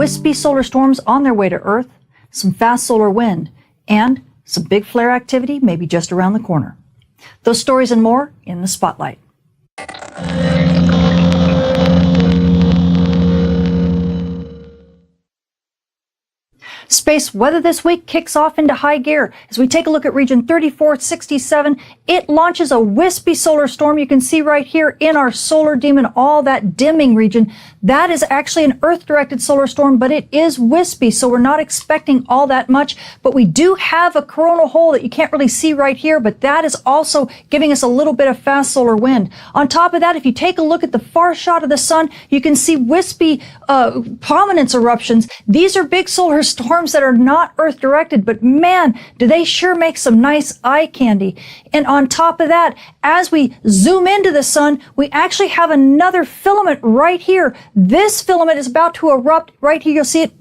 wispy solar storms on their way to Earth, some fast solar wind, and some big flare activity maybe just around the corner. Those stories and more in the Spotlight. Space weather this week kicks off into high gear. As we take a look at region 3467, it launches a wispy solar storm. You can see right here in our solar demon, all that dimming region. That is actually an Earth-directed solar storm, but it is wispy, so we're not expecting all that much. But we do have a coronal hole that you can't really see right here, but that is also giving us a little bit of fast solar wind. On top of that, if you take a look at the far shot of the sun, you can see wispy prominence eruptions. These are big solar storms that are not Earth-directed, but man, do they sure make some nice eye candy. And on top of that, as we zoom into the sun, we actually have another filament right here. This filament is about to erupt right here. You'll see it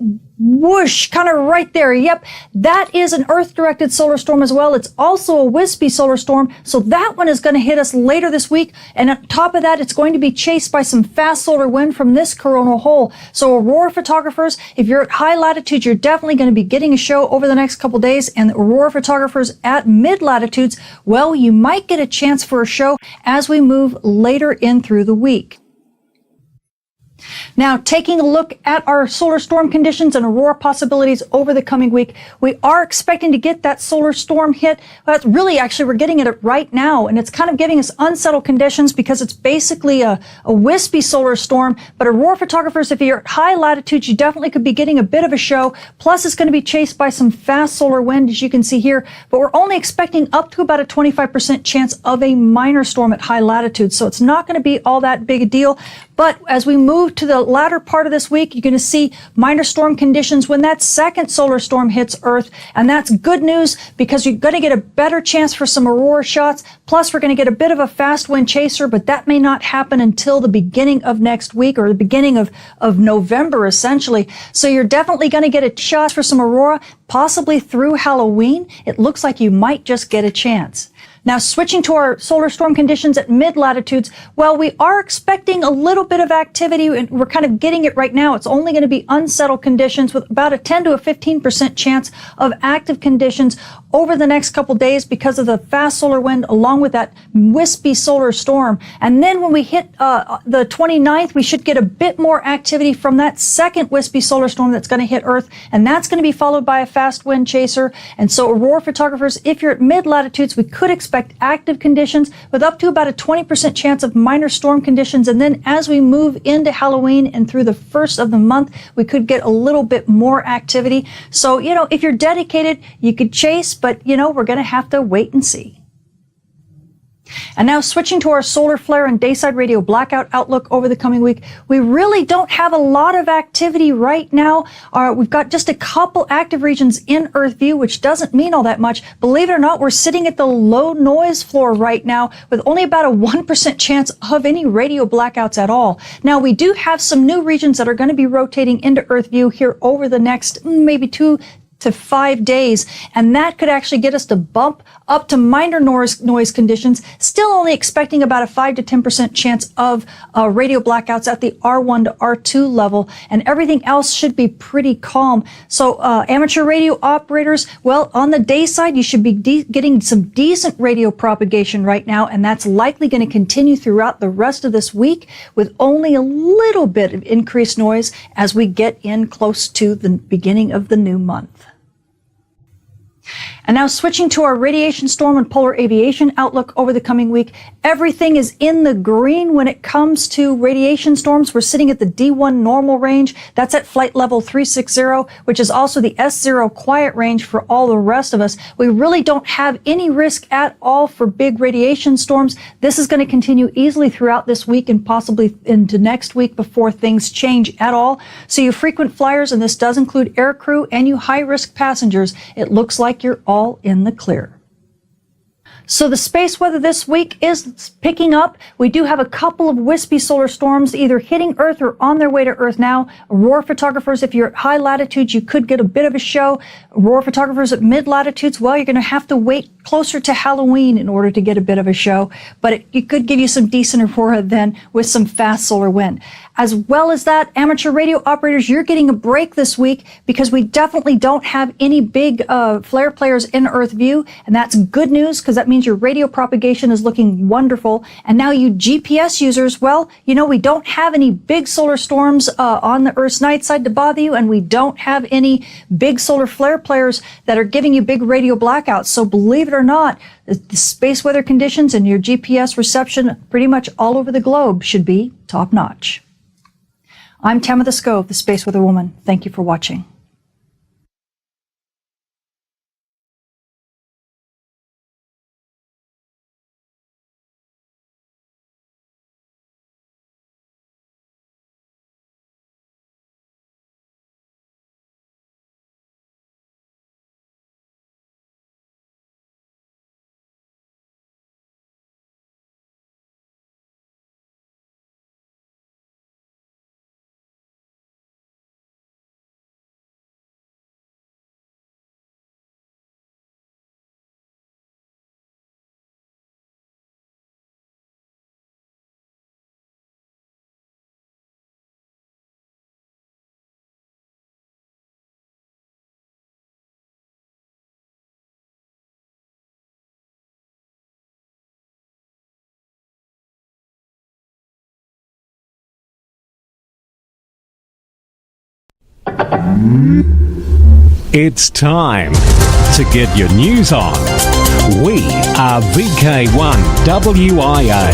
whoosh, kind of right there. Yep, that is an Earth-directed solar storm as well. It's also a wispy solar storm, so that one is going to hit us later this week. And on top of that, it's going to be chased by some fast solar wind from this coronal hole. So aurora photographers, if you're at high latitudes, you're definitely going to be getting a show over the next couple days. And the aurora photographers at mid latitudes, well, you might get a chance for a show as we move later in through the week. Now, taking a look at our solar storm conditions and aurora possibilities over the coming week, we are expecting to get that solar storm hit. But really, actually, we're getting it right now, and it's kind of giving us unsettled conditions because it's basically a wispy solar storm. But aurora photographers, if you're at high latitudes, you definitely could be getting a bit of a show. Plus, it's going to be chased by some fast solar wind, as you can see here. But we're only expecting up to about a 25% chance of a minor storm at high latitudes, so it's not going to be all that big a deal. But as we move to the latter part of this week, you're going to see minor storm conditions when that second solar storm hits Earth. And that's good news because you're going to get a better chance for some aurora shots. Plus, we're going to get a bit of a fast wind chaser, but that may not happen until the beginning of next week or the beginning of November, essentially. So you're definitely going to get a shot for some aurora, possibly through Halloween. It looks like you might just get a chance. Now, switching to our solar storm conditions at mid-latitudes, well, we are expecting a little bit of activity, and we're kind of getting it right now. It's only going to be unsettled conditions with about a 10 to a 15% chance of active conditions over the next couple days because of the fast solar wind along with that wispy solar storm. And then when we hit the 29th, we should get a bit more activity from that second wispy solar storm that's going to hit Earth, and that's going to be followed by a fast wind chaser. And so aurora photographers, if you're at mid-latitudes, we could expect active conditions with up to about a 20% chance of minor storm conditions. And then as we move into Halloween and through the first of the month, we could get a little bit more activity. So, if you're dedicated, you could chase, but, we're going to have to wait and see. And now switching to our solar flare and dayside radio blackout outlook over the coming week, we really don't have a lot of activity right now. We've got just a couple active regions in Earth view, which doesn't mean all that much. Believe it or not, we're sitting at the low noise floor right now with only about a 1% chance of any radio blackouts at all. Now, we do have some new regions that are going to be rotating into Earth view here over the next maybe 2 to 5 days, and that could actually get us to bump up to minor noise conditions, still only expecting about a 5 to 10% chance of radio blackouts at the R1 to R2 level, and everything else should be pretty calm. So amateur radio operators, well, on the day side, you should be getting some decent radio propagation right now, and that's likely going to continue throughout the rest of this week with only a little bit of increased noise as we get in close to the beginning of the new month. And now switching to our radiation storm and polar aviation outlook over the coming week, everything is in the green when it comes to radiation storms. We're sitting at the D1 normal range. That's at flight level 360, which is also the S0 quiet range for all the rest of us. We really don't have any risk at all for big radiation storms. This is going to continue easily throughout this week and possibly into next week before things change at all. So you frequent flyers, and this does include aircrew and you high-risk passengers, it looks like you're all in the clear. So the space weather this week is picking up. We do have a couple of wispy solar storms either hitting Earth or on their way to Earth now. Aurora photographers, if you're at high latitudes, you could get a bit of a show. Aurora photographers at mid latitudes, well, you're going to have to wait closer to Halloween in order to get a bit of a show. But it could give you some decent aurora then with some fast solar wind. As well as that, amateur radio operators, you're getting a break this week because we definitely don't have any big flare players in Earth view. And that's good news because that means your radio propagation is looking wonderful. And now you GPS users, well, you know, we don't have any big solar storms on the Earth's night side to bother you. And we don't have any big solar flare players that are giving you big radio blackouts. So believe it or not, the space weather conditions and your GPS reception pretty much all over the globe should be top notch. I'm Tamitha Skov, the Space Weather Woman. Thank you for watching. It's time to get your news on. We are VK1WIA.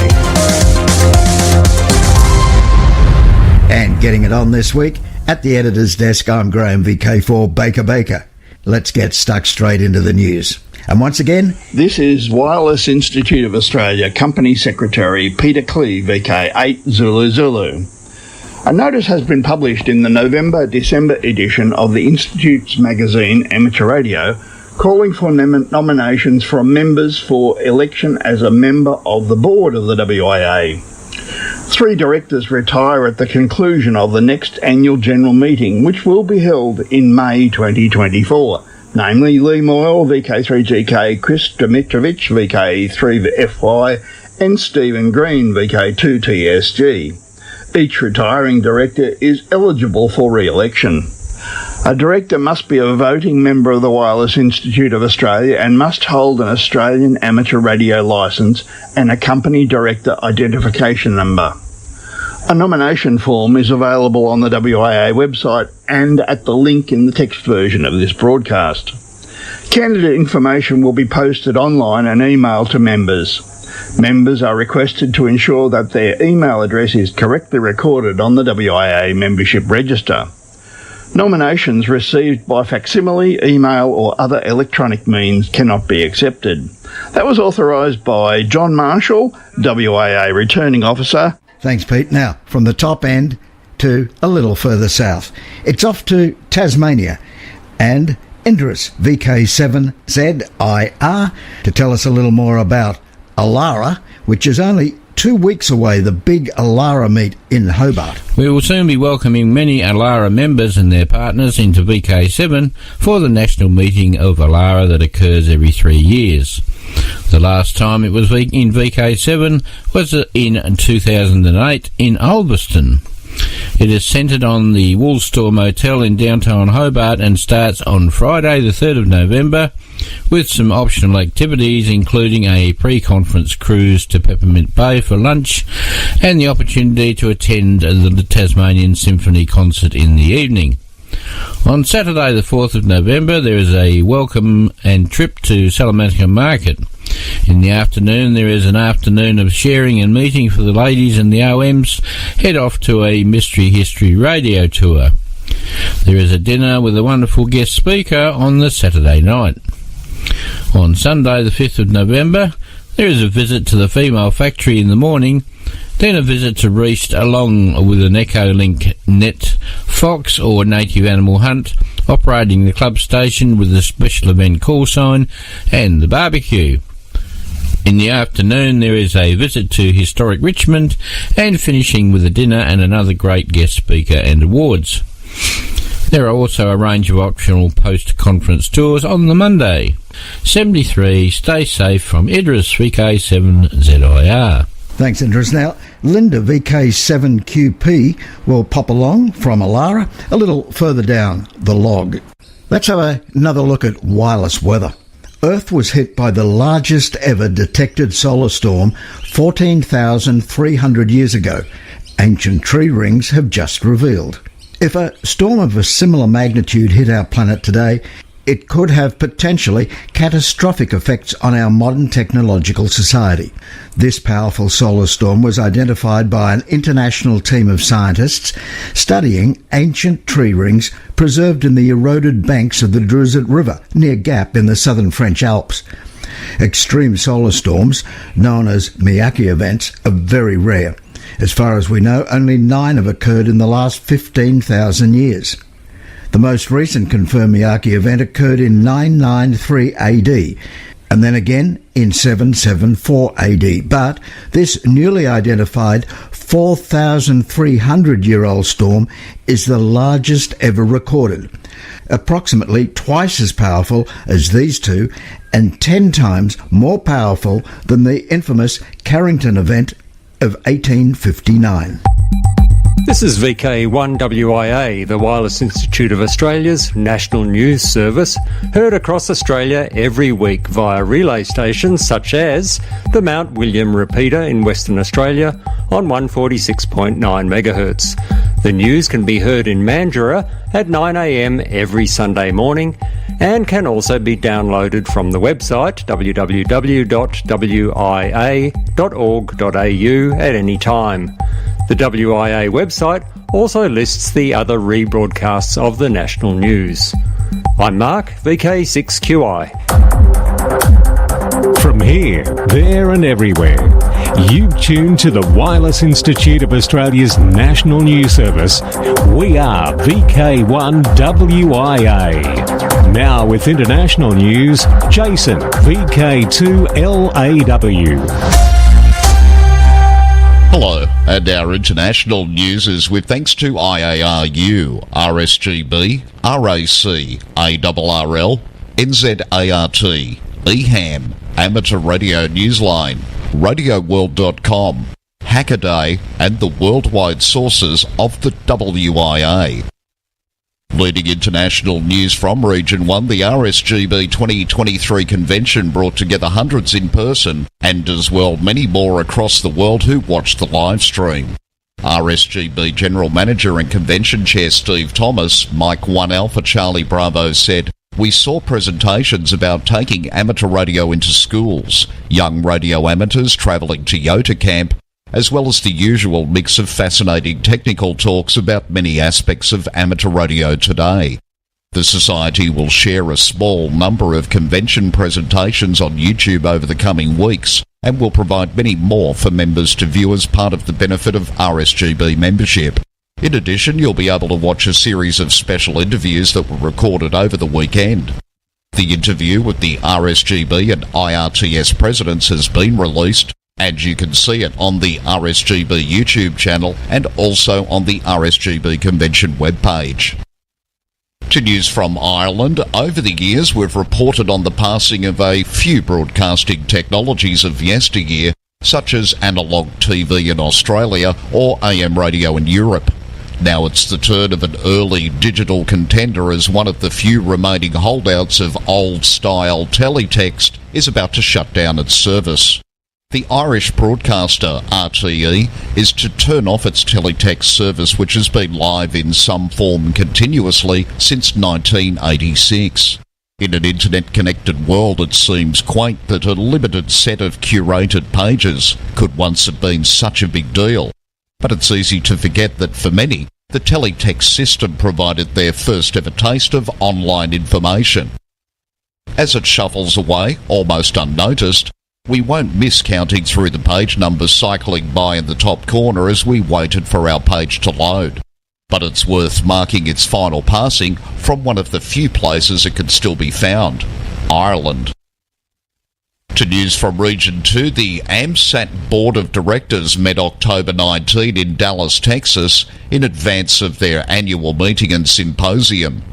And getting it on this week, at the editor's desk, I'm Graham VK4 Baker. Let's get stuck straight into the news. And once again, this is Wireless Institute of Australia Company Secretary Peter Clee, VK8 Zulu Zulu. A notice has been published in the November-December edition of the Institute's magazine Amateur Radio, calling for nominations from members for election as a member of the board of the WIA. 3 directors retire at the conclusion of the next annual general meeting, which will be held in May 2024, namely Lee Moyle, VK3GK, Chris Dimitrovich, VK3FY, and Stephen Green, VK2TSG. Each retiring director is eligible for re-election. A director must be a voting member of the Wireless Institute of Australia and must hold an Australian amateur radio licence and a company director identification number. A nomination form is available on the WIA website and at the link in the text version of this broadcast. Candidate information will be posted online and emailed to members. Members are requested to ensure that their email address is correctly recorded on the WIA membership register. Nominations received by facsimile, email or other electronic means cannot be accepted. That was authorised by John Marshall, WIA Returning Officer. Thanks, Pete. Now, from the top end to a little further south, it's off to Tasmania and Indris VK7ZIR to tell us a little more about Alara, which is only 2 weeks away, the big Alara meet in Hobart. We will soon be welcoming many Alara members and their partners into VK7 for the national meeting of Alara that occurs every 3 years. The last time it was in VK7 was in 2008 in Ulverston. It is centred on the Woolstore Motel in downtown Hobart and starts on Friday the 3rd of November with some optional activities including a pre-conference cruise to Peppermint Bay for lunch and the opportunity to attend the Tasmanian Symphony concert in the evening. On Saturday the 4th of November there is a welcome and trip to Salamanca Market. In the afternoon there is an afternoon of sharing and meeting for the ladies, and the OMs head off to a Mystery History radio tour. There is a dinner with a wonderful guest speaker on the Saturday night. On Sunday the 5th of November there is a visit to the female factory in the morning, then a visit to Reist along with an Echolink Net Fox or native animal hunt, operating the club station with the special event call sign and the barbecue. In the afternoon, there is a visit to historic Richmond, and finishing with a dinner and another great guest speaker and awards. There are also a range of optional post-conference tours on the Monday. 73, stay safe from Idris, VK7ZIR. Thanks, Idris. Now, Linda, VK7QP, will pop along from Alara a little further down the log. Let's have another look at wireless weather. Earth was hit by the largest ever detected solar storm 14,300 years ago. Ancient tree rings have just revealed. If a storm of a similar magnitude hit our planet today, it could have potentially catastrophic effects on our modern technological society. This powerful solar storm was identified by an international team of scientists studying ancient tree rings preserved in the eroded banks of the Druzet River near Gap in the southern French Alps. Extreme solar storms, known as Miyake events, are very rare. As far as we know, only 9 have occurred in the last 15,000 years. The most recent confirmed Miyake event occurred in 993 AD, and then again in 774 AD. But this newly identified 4,300-year-old storm is the largest ever recorded, approximately twice as powerful as these two, and 10 times more powerful than the infamous Carrington event of 1859. This is VK1WIA, the Wireless Institute of Australia's national news service, heard across Australia every week via relay stations such as the Mount William repeater in Western Australia on 146.9 MHz. The news can be heard in Mandurah at 9 a.m. every Sunday morning and can also be downloaded from the website www.wia.org.au at any time. The WIA website also lists the other rebroadcasts of the national news. I'm Mark, VK6QI. From here, there and everywhere, you've tuned to the Wireless Institute of Australia's national news service. We are VK1WIA. Now with international news, Jason, VK2LAW. Hello, and our international news is with thanks to IARU, RSGB, RAC, ARRL, NZART, EHAM, Amateur Radio Newsline, RadioWorld.com, Hackaday, and the worldwide sources of the WIA. Leading international news from Region 1, the RSGB 2023 convention brought together hundreds in person and as well many more across the world who watched the live stream. RSGB General Manager and Convention Chair Steve Thomas, Mike 1 Alpha Charlie Bravo, said, "We saw presentations about taking amateur radio into schools, young radio amateurs travelling to Yota Camp, as well as the usual mix of fascinating technical talks about many aspects of amateur radio today. The Society will share a small number of convention presentations on YouTube over the coming weeks and will provide many more for members to view as part of the benefit of RSGB membership. In addition, you'll be able to watch a series of special interviews that were recorded over the weekend. The interview with the RSGB and IRTS presidents has been released, and you can see it on the RSGB YouTube channel and also on the RSGB Convention webpage." To news from Ireland, over the years we've reported on the passing of a few broadcasting technologies of yesteryear, such as analogue TV in Australia or AM radio in Europe. Now it's the turn of an early digital contender as one of the few remaining holdouts of old-style teletext is about to shut down its service. The Irish broadcaster RTE is to turn off its teletext service, which has been live in some form continuously since 1986. In an internet-connected world, it seems quaint that a limited set of curated pages could once have been such a big deal. But it's easy to forget that for many, the teletext system provided their first ever taste of online information. As it shuffles away, almost unnoticed, we won't miss counting through the page numbers cycling by in the top corner as we waited for our page to load. But it's worth marking its final passing from one of the few places it can still be found, Ireland. To news from Region 2, the AMSAT Board of Directors met October 19 in Dallas, Texas, in advance of their annual meeting and symposium.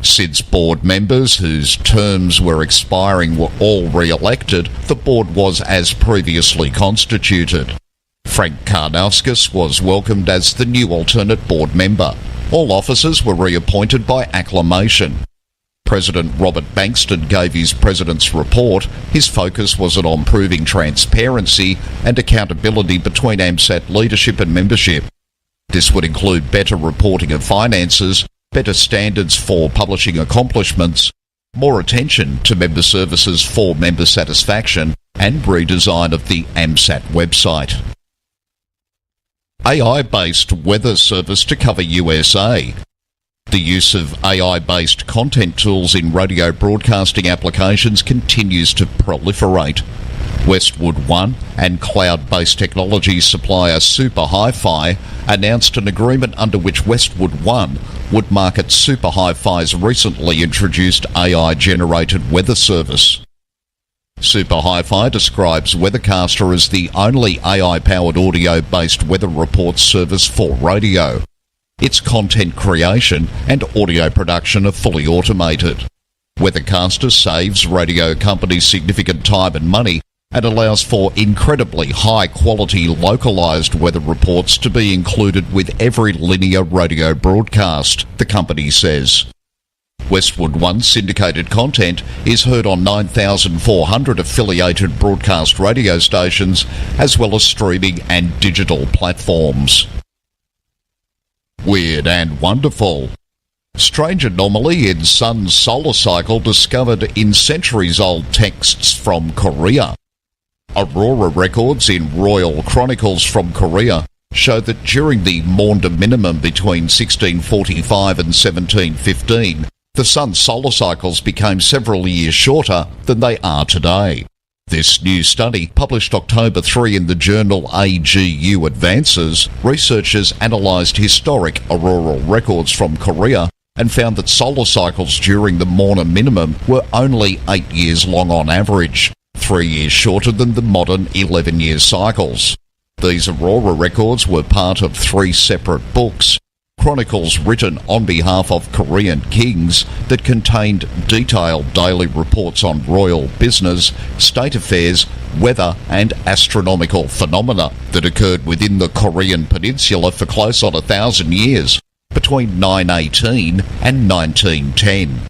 Since board members whose terms were expiring were all re-elected, the board was as previously constituted. Frank Karnauskas was welcomed as the new alternate board member. All officers were reappointed by acclamation. President Robert Bankston gave his president's report. His focus was on improving transparency and accountability between AMSAT leadership and membership. This would include better reporting of finances, better standards for publishing accomplishments, more attention to member services for member satisfaction, and redesign of the AMSAT website. AI-based weather service to cover USA. The use of AI-based content tools in radio broadcasting applications continues to proliferate. Westwood One and cloud-based technology supplier Super Hi-Fi announced an agreement under which Westwood One would market Super Hi-Fi's recently introduced AI-generated weather service. Super Hi-Fi describes Weathercaster as the only AI-powered audio-based weather report service for radio. Its content creation and audio production are fully automated. Weathercaster saves radio companies significant time and money and allows for incredibly high-quality localised weather reports to be included with every linear radio broadcast, the company says. Westwood One syndicated content is heard on 9,400 affiliated broadcast radio stations, as well as streaming and digital platforms. Weird and wonderful. Strange anomaly in Sun's solar cycle discovered in centuries-old texts from Korea. Aurora records in Royal Chronicles from Korea show that during the Maunder minimum between 1645 and 1715, the Sun's solar cycles became several years shorter than they are today. This new study, published October 3 in the journal AGU Advances, researchers analysed historic auroral records from Korea and found that solar cycles during the Maunder minimum were only 8 years long on average, 3 years shorter than the modern 11-year cycles. These aurora records were part of 3 separate books, chronicles written on behalf of Korean kings that contained detailed daily reports on royal business, state affairs, weather and astronomical phenomena that occurred within the Korean peninsula for close on 1,000 years, between 918 and 1910.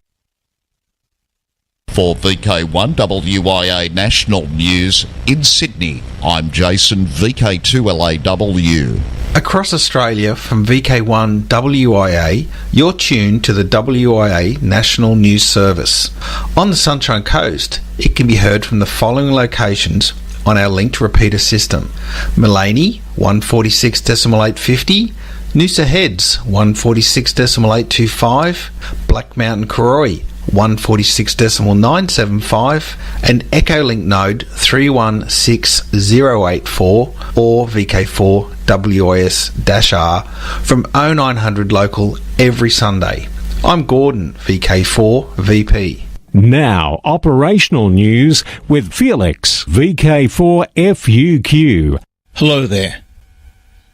For VK1WIA National News in Sydney, I'm Jason, VK2LAW. Across Australia from VK1WIA, you're tuned to the WIA National News Service. On the Sunshine Coast, it can be heard from the following locations on our linked repeater system: Mullaney 146.850, Noosa Heads 146.825, Black Mountain Karoi 146.975 and Echolink node 316084 or VK4 WIS-R from 0900 local every Sunday. I'm Gordon, VK4 VP. Now, operational news with Felix, VK4 FUQ. Hello there.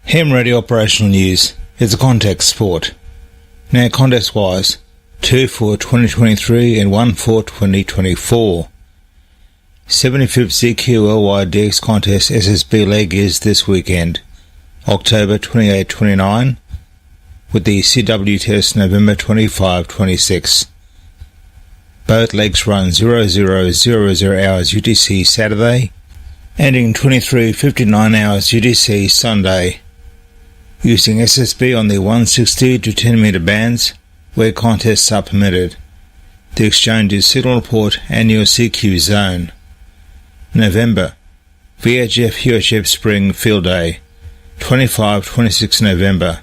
Ham Radio Operational News is a context sport. Now, context-wise, 2 for 2023 and 1 for 2024. 75th CQLY DX Contest SSB leg is this weekend, October 28-29, with the CW test November 25-26. Both legs run 0000 hours UTC Saturday, ending 23:59 hours UTC Sunday, using SSB on the 160 to 10 metre bands, where contests are permitted. The exchange is Signal Report and your CQ zone. November, VHF UHF Spring Field Day, 25-26 November,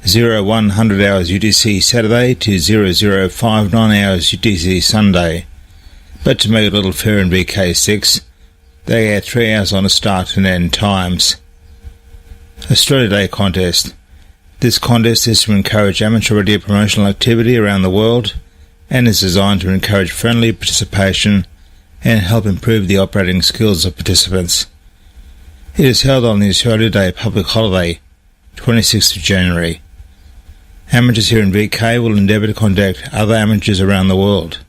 0100 hours UTC Saturday to 0059 hours UTC Sunday. But to make it a little fair in VK6, they add 3 hours on the start and end times. Australia Day Contest. This contest is to encourage amateur radio promotional activity around the world and is designed to encourage friendly participation and help improve the operating skills of participants. It is held on the Australia Day public holiday, 26th of January. Amateurs here in VK will endeavour to contact other amateurs around the world.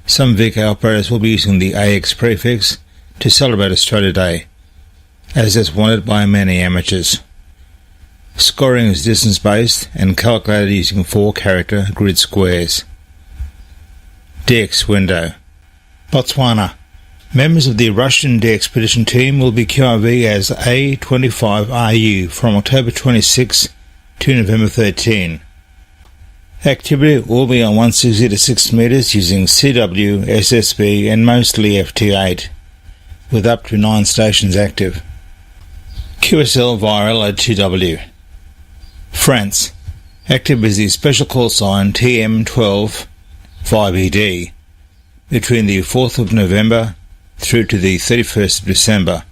Some VK operators will be using the AX prefix to celebrate Australia Day, as is wanted by many amateurs. Scoring is distance-based and calculated using 4-character grid squares. DX window. Botswana. Members of the Russian DX expedition team will be QRV as A25RU from October 26 to November 13. Activity will be on 160 to 6 metres using CW, SSB and mostly FT8, with up to 9 stations active. QSL via LO2W. France. Active is the special call sign TM12 5ED between the 4th of November through to the 31st of December,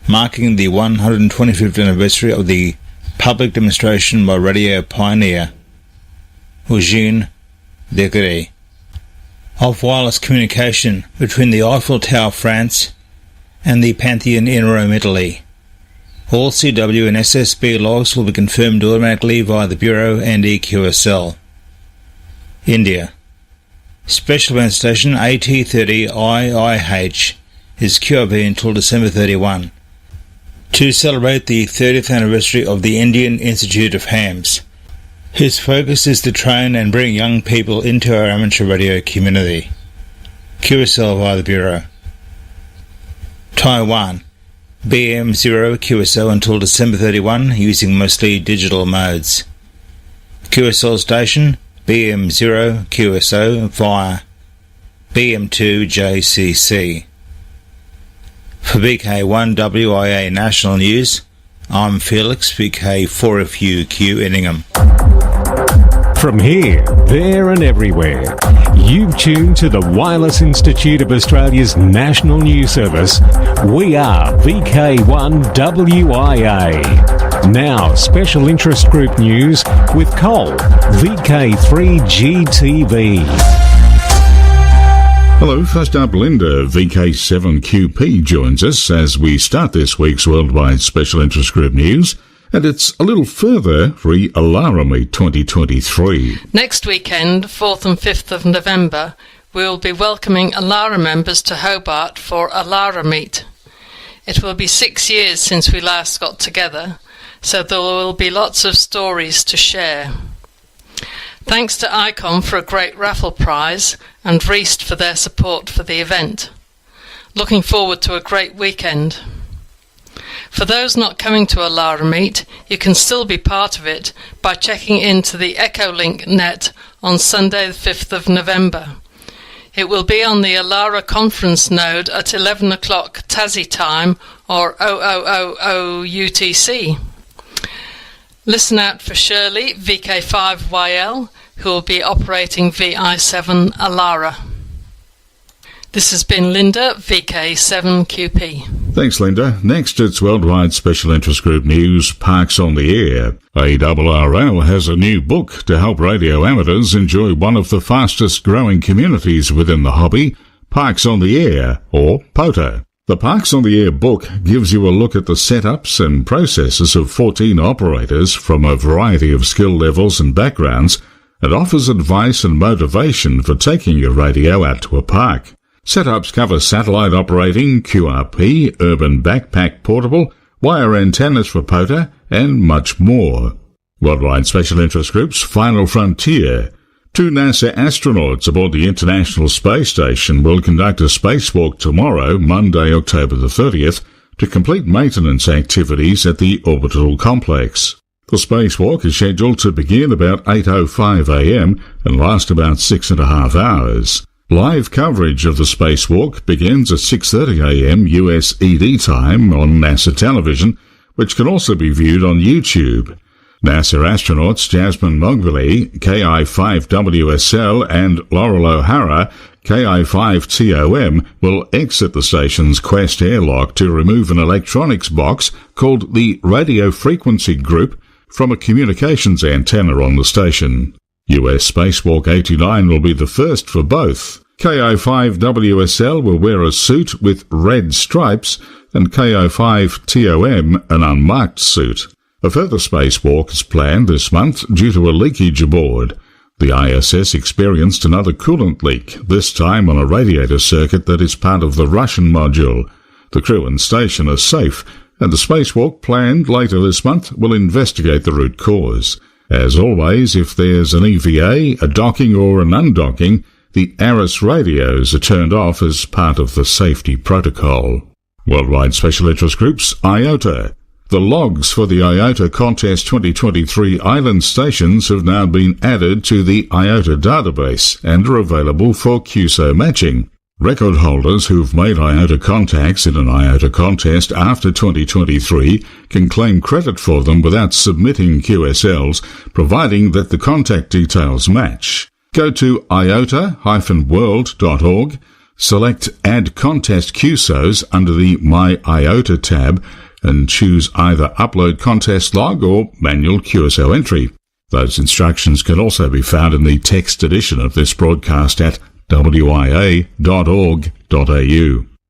marking the 125th anniversary of the public demonstration by radio pioneer Eugène Descartes of wireless communication between the Eiffel Tower, France, and the Pantheon in Rome, Italy. All CW and SSB logs will be confirmed automatically via the Bureau and EQSL. India. Special event station AT30IIH is QRV until December 31 to celebrate the 30th anniversary of the Indian Institute of Hams, whose focus is to train and bring young people into our amateur radio community. QSL via the Bureau. Taiwan. BM0 QSL until December 31 using mostly digital modes. QSL station BM0 QSO via BM2 JCC. For VK1WIA National News, I'm Felix, VK4FUQ Inningham. From here, there and everywhere, you've tuned to the Wireless Institute of Australia's National News Service. We are VK1WIA. Now, Special Interest Group News with Cole, VK3GTV. Hello, first up, Linda, VK7QP joins us as we start this week's Worldwide Special Interest Group News. And it's a little further for Alara Meet 2023. Next weekend, 4th and 5th of November, we will be welcoming Alara members to Hobart for Alara Meet. It will be 6 years since we last got together, so there will be lots of stories to share. Thanks to ICOM for a great raffle prize and Reist for their support for the event. Looking forward to a great weekend. For those not coming to Alara Meet, you can still be part of it by checking into the Echolink net on Sunday the 5th of November. It will be on the Alara conference node at 11 o'clock Tassie time or 0000 UTC. Listen out for Shirley, VK5YL, who will be operating VI7 Alara. This has been Linda, VK7QP. Thanks, Linda. Next, it's Worldwide Special Interest Group News, Parks on the Air. ARRL has a new book to help radio amateurs enjoy one of the fastest growing communities within the hobby, Parks on the Air, or POTA. The Parks on the Air book gives you a look at the setups and processes of 14 operators from a variety of skill levels and backgrounds, and offers advice and motivation for taking your radio out to a park. Setups cover satellite operating, QRP, urban backpack portable, wire antennas for POTA, and much more. Worldwide Special Interest Group's Final Frontier. 2 NASA astronauts aboard the International Space Station will conduct a spacewalk tomorrow, Monday, October the 30th, to complete maintenance activities at the orbital complex. The spacewalk is scheduled to begin about 8:05 a.m. and last about 6.5 hours. Live coverage of the spacewalk begins at 6:30 a.m. US ED time on NASA television, which can also be viewed on YouTube. NASA astronauts Jasmine Mogvili, KI-5WSL, and Laurel O'Hara, KI-5TOM, will exit the station's Quest airlock to remove an electronics box called the Radio Frequency Group from a communications antenna on the station. US Spacewalk 89 will be the first for both. KO5WSL will wear a suit with red stripes and KO5TOM an unmarked suit. A further spacewalk is planned this month due to a leakage aboard. The ISS experienced another coolant leak, this time on a radiator circuit that is part of the Russian module. The crew and station are safe, and the spacewalk planned later this month will investigate the root cause. As always, if there's an EVA, a docking or an undocking, the ARIS radios are turned off as part of the safety protocol. Worldwide Special Interest Groups, IOTA. The logs for the IOTA Contest 2023 island stations have now been added to the IOTA database and are available for QSO matching. Record holders who've made IOTA contacts in an IOTA contest after 2023 can claim credit for them without submitting QSLs, providing that the contact details match. Go to iota-world.org, select Add Contest QSOs under the My IOTA tab, and choose either Upload Contest Log or Manual QSO Entry. Those instructions can also be found in the text edition of this broadcast at wia.org.au.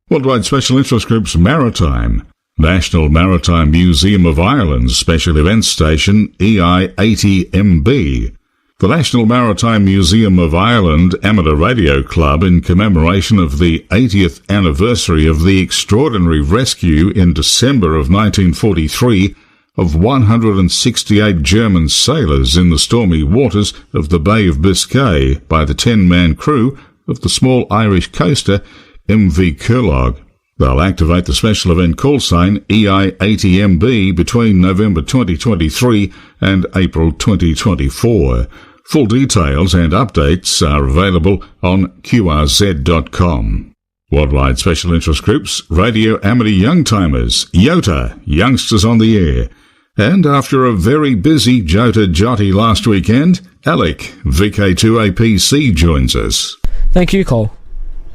Worldwide Special Interest Groups Maritime. National Maritime Museum of Ireland's Special Events Station EI-80MB. The National Maritime Museum of Ireland Amateur Radio Club, in commemoration of the 80th anniversary of the extraordinary rescue in December of 1943 of 168 German sailors in the stormy waters of the Bay of Biscay by the 10-man crew of the small Irish coaster MV Curlog. They'll activate the special event call sign EI-80MB between November 2023 and April 2024. Full details and updates are available on qrz.com. Worldwide Special Interest Groups, Radio Amateur Youngtimers, YOTA, Youngsters on the Air. And after a very busy Jota Jotty last weekend, Alec, VK2APC, joins us. Thank you, Cole.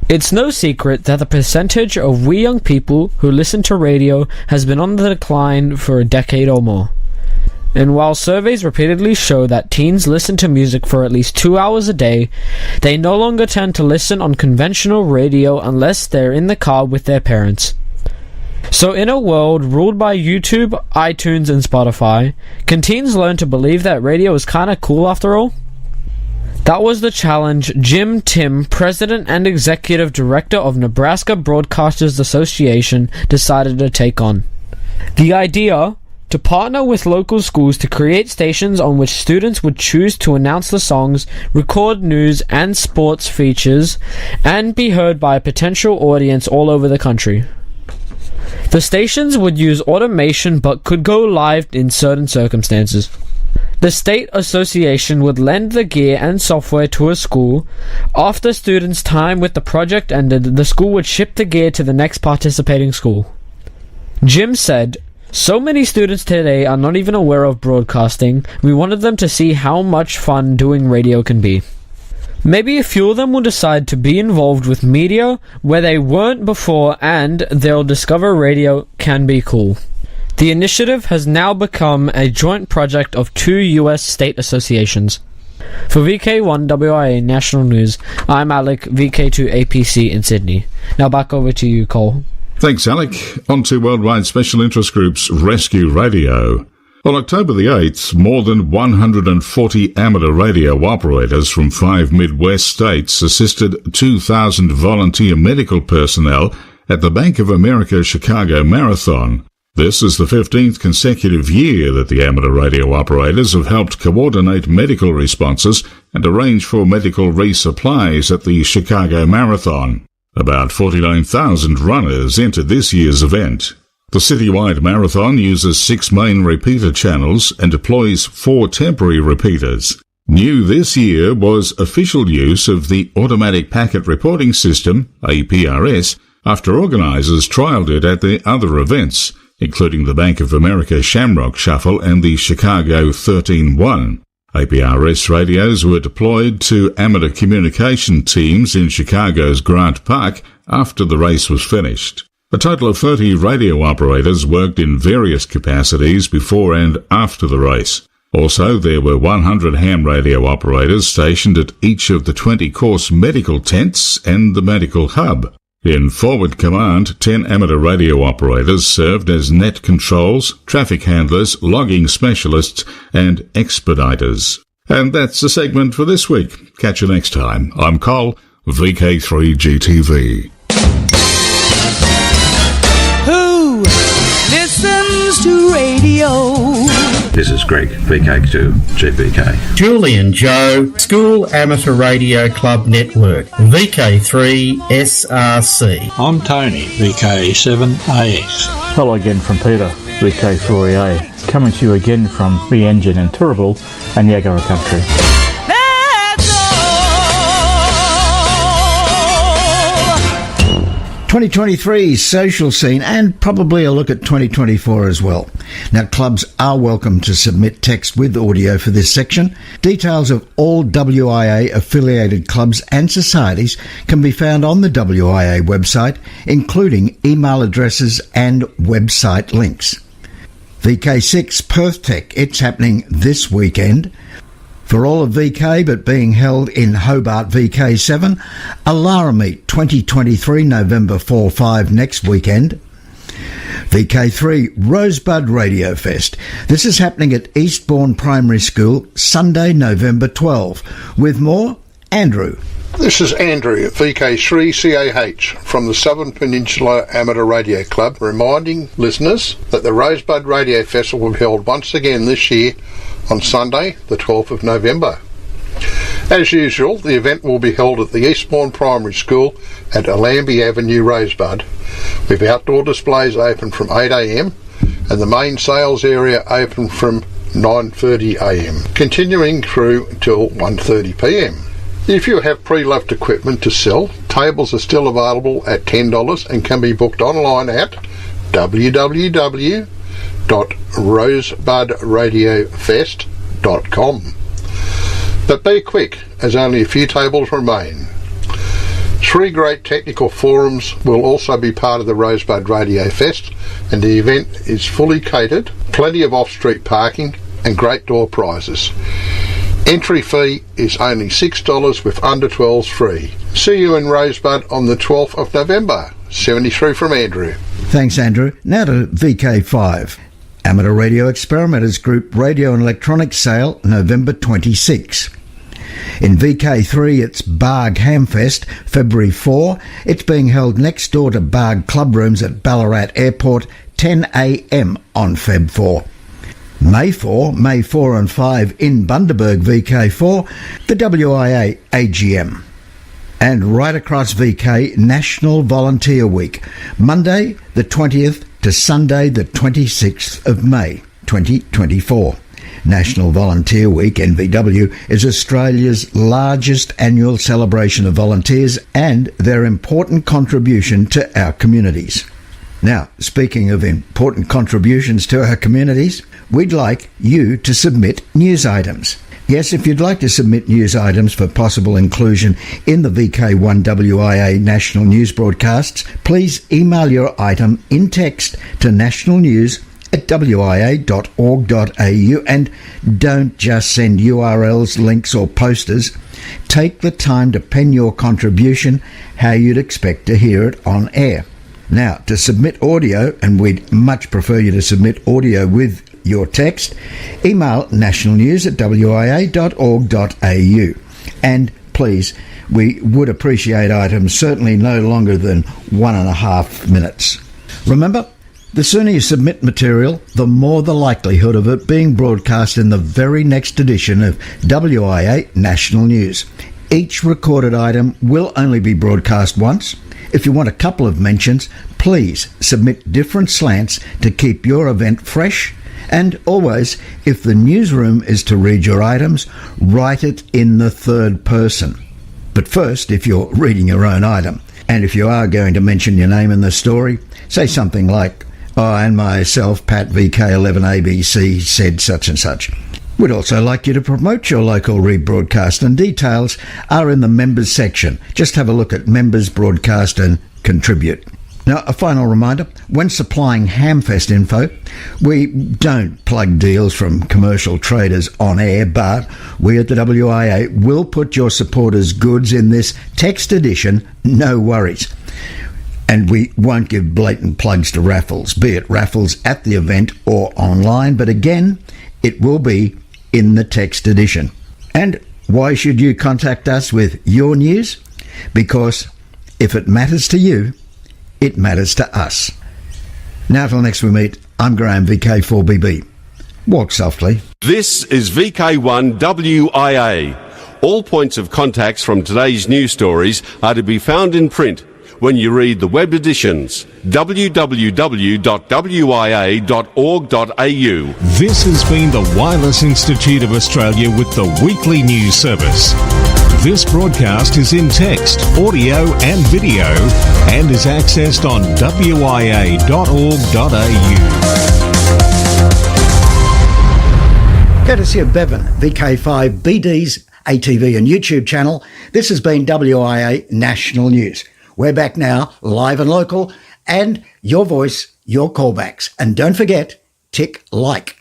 It's no secret that the percentage of we young people who listen to radio has been on the decline for a decade or more. And while surveys repeatedly show that teens listen to music for at least 2 hours a day, they no longer tend to listen on conventional radio unless they're in the car with their parents. So in a world ruled by YouTube, iTunes, and Spotify, can teens learn to believe that radio is kinda cool after all? That was the challenge Jim Tim, President and Executive Director of Nebraska Broadcasters Association, decided to take on. The idea: to partner with local schools to create stations on which students would choose to announce the songs, record news and sports features, and be heard by a potential audience all over the country. The stations would use automation but could go live in certain circumstances. The state association would lend the gear and software to a school. After students' time with the project ended, the school would ship the gear to the next participating school. Jim said, "So many students today are not even aware of broadcasting. We wanted them to see how much fun doing radio can be. Maybe a few of them will decide to be involved with media where they weren't before, and they'll discover radio can be cool." The initiative has now become a joint project of 2 US state associations. For VK1WIA National News, I'm Alec, VK2APC in Sydney. Now back over to you, Cole. Thanks, Alec. On to Worldwide Special Interest Group's Rescue Radio. On October the 8th, more than 140 amateur radio operators from 5 Midwest states assisted 2,000 volunteer medical personnel at the Bank of America Chicago Marathon. This is the 15th consecutive year that the amateur radio operators have helped coordinate medical responses and arrange for medical resupplies at the Chicago Marathon. About 49,000 runners entered this year's event. The citywide marathon uses 6 main repeater channels and deploys 4 temporary repeaters. New this year was official use of the Automatic Packet Reporting System, APRS, after organisers trialled it at the other events, including the Bank of America Shamrock Shuffle and the Chicago 13-1. APRS radios were deployed to amateur communication teams in Chicago's Grant Park after the race was finished. A total of 30 radio operators worked in various capacities before and after the race. Also, there were 100 ham radio operators stationed at each of the 20 course medical tents and the medical hub. In Forward Command, 10 amateur radio operators served as net controls, traffic handlers, logging specialists, and expediters. And that's the segment for this week. Catch you next time. I'm Col, VK3GTV. Who listens to radio? This is Greg, VK2 GBK. Julian Joe, School Amateur Radio Club Network, VK3 SRC. I'm Tony, VK7AX. Hello again from Peter, VK4EA. Coming to you again from the Engine in Turrbal and Niagara Country. 2023 social scene, and probably a look at 2024 as well. Now, clubs are welcome to submit text with audio for this section. Details of all WIA affiliated clubs and societies can be found on the WIA website, including email addresses and website links. VK6 Perth Tech, it's happening this weekend. For all of VK, but being held in Hobart VK7, Alara Meet 2023, November 4-5 next weekend. VK3 Rosebud Radio Fest. This is happening at Eastbourne Primary School, Sunday, November 12. With more, Andrew. This is Andrew at VK3CAH from the Southern Peninsula Amateur Radio Club, reminding listeners that the Rosebud Radio Festival will be held once again this year on Sunday, the 12th of November. As usual, the event will be held at the Eastbourne Primary School at Allambie Avenue, Rosebud, with outdoor displays open from 8 a.m. and the main sales area open from 9:30 a.m, continuing through till 1:30 p.m. If you have pre-loved equipment to sell, tables are still available at $10 and can be booked online at www.rosebudradiofest.com. But be quick, as only a few tables remain. 3 great technical forums will also be part of the Rosebud Radio Fest, and the event is fully catered, plenty of off-street parking and great door prizes. Entry fee is only $6 with under 12s free. See you in Rosebud on the 12th of November. 73 from Andrew. Thanks, Andrew. Now to VK5. Amateur Radio Experimenters Group Radio and Electronics Sale, November 26. In VK3, it's Barg Hamfest, February 4. It's being held next door to Barg Club Rooms at Ballarat Airport, 10 a.m. on Feb 4. May 4 and 5 in Bundaberg VK4, the WIA AGM. And right across VK, National Volunteer Week, Monday the 20th to Sunday the 26th of May 2024. National Volunteer Week, NVW, is Australia's largest annual celebration of volunteers and their important contribution to our communities. Now, speaking of important contributions to our communities, we'd like you to submit news items. Yes, if you'd like to submit news items for possible inclusion in the VK1WIA national news broadcasts, please email your item in text to nationalnews@wia.org.au, and don't just send URLs, links or posters. Take the time to pen your contribution how you'd expect to hear it on air. Now, to submit audio, and we'd much prefer you to submit audio with your text, email nationalnews@wia.org.au. And please, we would appreciate items certainly no longer than 1.5 minutes. Remember, the sooner you submit material, the more the likelihood of it being broadcast in the very next edition of WIA National News. Each recorded item will only be broadcast once. If you want a couple of mentions, please submit different slants to keep your event fresh. And always, if the newsroom is to read your items, write it in the third person. But first, if you're reading your own item, and if you are going to mention your name in the story, say something like, "I and myself, Pat VK11ABC, said such and such." We'd also like you to promote your local rebroadcast, and details are in the members section. Just have a look at members, broadcast and contribute. Now, a final reminder, when supplying Hamfest info, we don't plug deals from commercial traders on air, but we at the WIA will put your supporters' goods in this text edition, no worries. And we won't give blatant plugs to raffles, be it raffles at the event or online, but again, it will be in the text edition. And why should you contact us with your news? Because if it matters to you, it matters to us. Now till next we meet, I'm Graham, VK4BB. Walk softly. This is VK1WIA. All points of contacts from today's news stories are to be found in print when you read the web editions, www.wia.org.au. This has been the Wireless Institute of Australia with the weekly news service. This broadcast is in text, audio and video and is accessed on wia.org.au. Courtesy of Bevan, VK5BD's ATV and YouTube channel, this has been WIA National News. We're back now, live and local, and your voice, your callbacks. And don't forget, tick like.